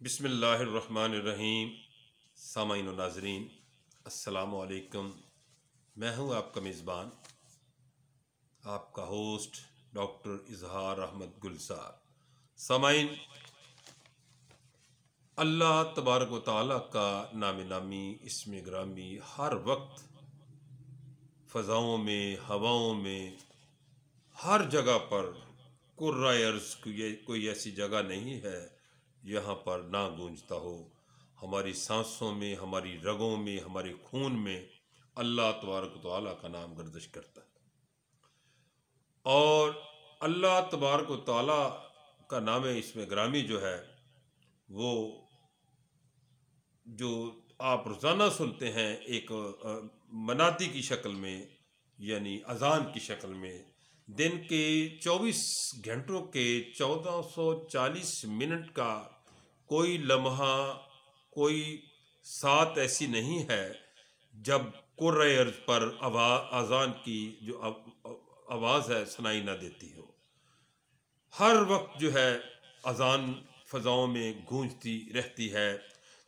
बिस्मिल्लाहिर्रहमानिर्रहीम। सामाईन व नाज़रीन, अस्सलामु अलैकुम। मैं हूँ आपका मेज़बान, आपका होस्ट डॉक्टर इजहार अहमद गुलजार। सामाईन, अल्लाह तबारक व तआला का नाम नामी इसमें ग्रामी हर वक्त फ़ज़ाओं में, हवाओं में, हर जगह पर कुर्राए अर्ज़ कोई ऐसी जगह नहीं है यहाँ पर ना गूंजता हो। हमारी सांसों में, हमारी रगों में, हमारे खून में अल्लाह तबारक व तआला का नाम गर्दिश करता है। और अल्लाह तबारक व तआला का नाम इसमें ग्रामी जो है वो जो आप रोज़ाना सुनते हैं एक मनादी की शक्ल में, यानी अजान की शक्ल में, दिन के 24 घंटों के 1440 मिनट का कोई लम्हा, कोई सात ऐसी नहीं है जब कुर्रे अर्ज़ पर अजान की जो आवाज़ है सुनाई ना देती हो। हर वक्त जो है अजान फ़ज़ाओं में गूंजती रहती है।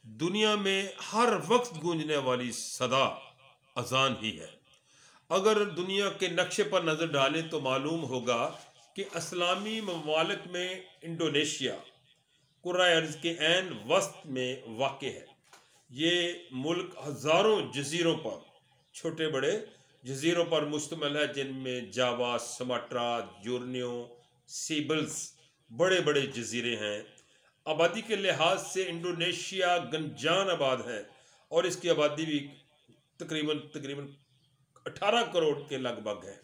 दुनिया में हर वक्त गूंजने वाली सदा अजान ही है। अगर दुनिया के नक्शे पर नज़र डालें तो मालूम होगा कि इस्लामी ममालिक में इंडोनेशिया कुर्राए अर्ज़ के ऐन वस्त में वाक़ है। ये मुल्क हज़ारों जज़ीरों पर, छोटे बड़े जज़ीरों पर मुश्तमिल है, जिनमें जावा, सुमाट्रा, बोर्नियो, सीबल्स बड़े बड़े जज़ीरे हैं। आबादी के लिहाज से इंडोनेशिया गंजान आबाद है और इसकी आबादी भी तकरीबन 18 करोड़ के लगभग है।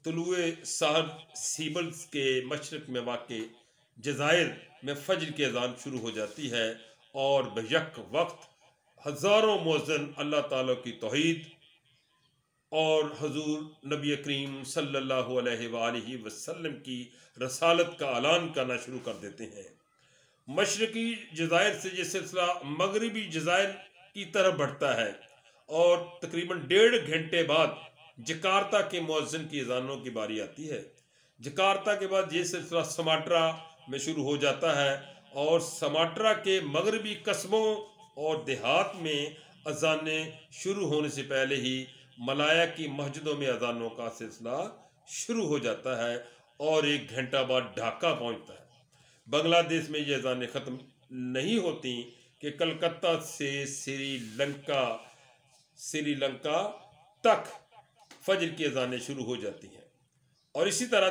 तुलुए साहब सीबल्स के मशरक़ में वाक़ जज़ायर में फ़ज्र की अज़ान शुरू हो जाती है और बेयक वक्त हज़ारों मुअज़्ज़िन अल्लाह ताला की तौहीद और हुज़ूर नबी करीम सल्लल्लाहु अलैहि वसल्लम की रसालत का ऐलान करना शुरू कर देते हैं। मशरक़ी जज़ायर से ये सिलसिला मगरबी जज़ायर की तरफ बढ़ता है और तकरीबन 1.5 घंटे बाद जकार्ता के मुअज़्ज़िन की अज़ानों की बारी आती है। जकार्ता के बाद ये सिलसिला सुमाट्रा में शुरू हो जाता है और सुमाट्रा के मगरबी कस्बों और देहात में अज़ानें शुरू होने से पहले ही मलाया की मस्जिदों में अज़ानों का सिलसिला शुरू हो जाता है और 1 घंटा बाद ढाका पहुंचता है। बांग्लादेश में ये अज़ानें ख़त्म नहीं होती कि कलकत्ता से श्रीलंका तक फ़ज्र की अज़ानें शुरू हो जाती हैं। और इसी तरह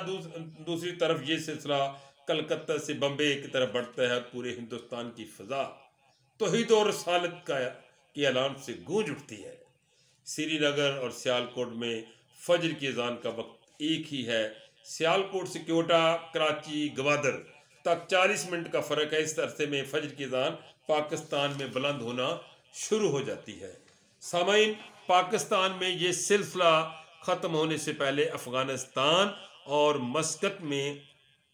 दूसरी तरफ ये सिलसिला कलकत्ता से बम्बे की तरफ बढ़ता है और पूरे हिंदुस्तान की फ़ज़ा तौहीद और रसालत के ऐलान से गूंज उठती है। श्रीनगर और सियालकोट में फ़ज्र की अज़ान का वक्त एक ही है। सियालकोट से क्योटा, कराची, गवादर तक 40 मिनट का फ़र्क है। इस अरसे में फ़ज्र की अज़ान पाकिस्तान में बुलंद होना शुरू हो जाती है। सामाईन, पाकिस्तान में ये सिलसिला ख़त्म होने से पहले अफ़गानिस्तान और मस्कत में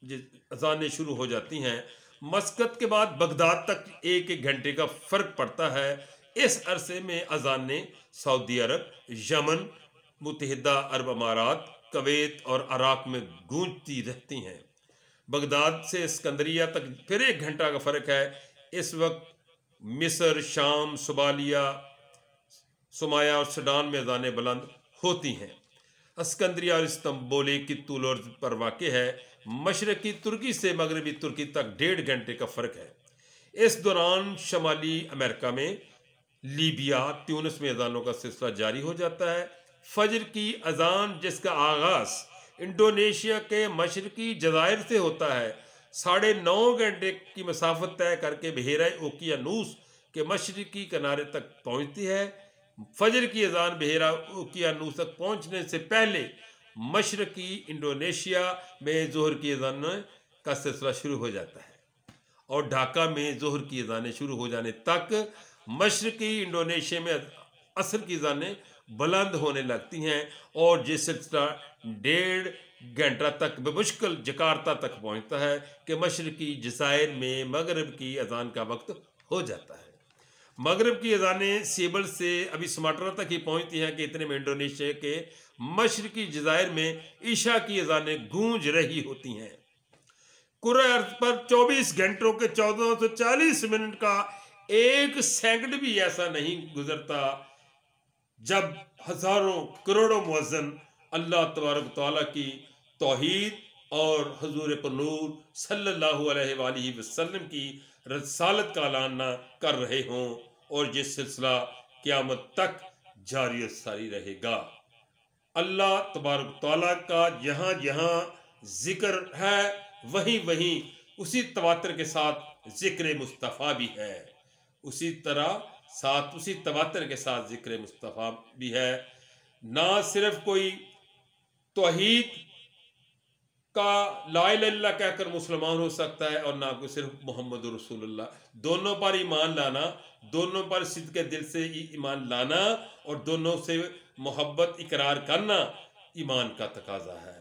अज़ानें शुरू हो जाती हैं। मस्कत के बाद बगदाद तक 1-1 घंटे का फ़र्क पड़ता है। इस अरसे में अज़ानें सऊदी अरब, यमन, मुत्तहिदा अरब अमारात, कुवैत और इराक़ में गूंजती रहती हैं। बगदाद से सिकंदरिया तक फिर 1 घंटा का फ़र्क है। इस वक्त मिस्र, शाम, सुमाया और सूडान में अज़ानें बुलंद होती हैं। सिकंदरिया और इस्तंबुल की तूल अर्ज़ पर वाक़ है। मशरक़ी तुर्की से मगरबी तुर्की तक 1.5 घंटे का फ़र्क है। इस दौरान शमाली अमेरिका में लीबिया, ट्यूनिस में अज़ानों का सिलसिला जारी हो जाता है। फ़ज्र की अज़ान जिसका आगाज़ इंडोनेशिया के मशरक़ी जज़ायर से होता है, 9.5 घंटे की मसाफ़त तय करके बहेरा ओकियानूस के मशरक़ी किनारे तक पहुँचती है। फ़ज्र की अज़ान बहेरा ओकियानूस तक पहुँचने से पहले मशरक़ी इंडोनेशिया में ज़ोहर की अज़ान का सिलसिला शुरू हो जाता है और ढाका में ज़ोहर की अज़ानें शुरू हो जाने तक मशरक़ी इंडोनेशिया में असर की अज़ानें बुलंद होने लगती हैं और ये सिलसिला 1.5 घंटा तक बमुश्किल जकार्ता तक पहुंचता है कि मशरक़ी जज़ायर में मगरब की अज़ान का वक्त हो जाता है। मगरब की अज़ानें सीबल से अभी सुमाट्रा तक ही पहुंचती हैं कि इतने में इंडोनेशिया के मशरक़ी जज़ायर में ईशा की अज़ानें गूंज रही होती हैं। कुरे अर्थ पर 24 घंटों के 1440 मिनट का एक सेकंड भी ऐसा नहीं गुजरता जब हजारों करोड़ों मुअज्जिन अल्लाह तबारक तआला की तौहीद और हुजूर पर नूर सल्लल्लाहु अलैहि वसल्लम की रसालत का ऐलान कर रहे हों, और ये सिलसिला क़यामत तक जारी सारी रहेगा। अल्लाह तबारक तआला का जहाँ जहाँ जिक्र है वहीं वहीं उसी तवातर के साथ जिक्र मुस्तफ़ा भी है, उसी तवातर के साथ जिक्र मुस्तफ़ा भी है। ना सिर्फ कोई तौहीद का ला इलाहा इल्लल्लाह कहकर मुसलमान हो सकता है, और ना कोई सिर्फ मोहम्मद रसूलुल्लाह, दोनों पर ईमान लाना, दोनों पर सिद्क़ के दिल से ईमान लाना और दोनों से मोहब्बत इकरार करना ईमान का तकाजा है।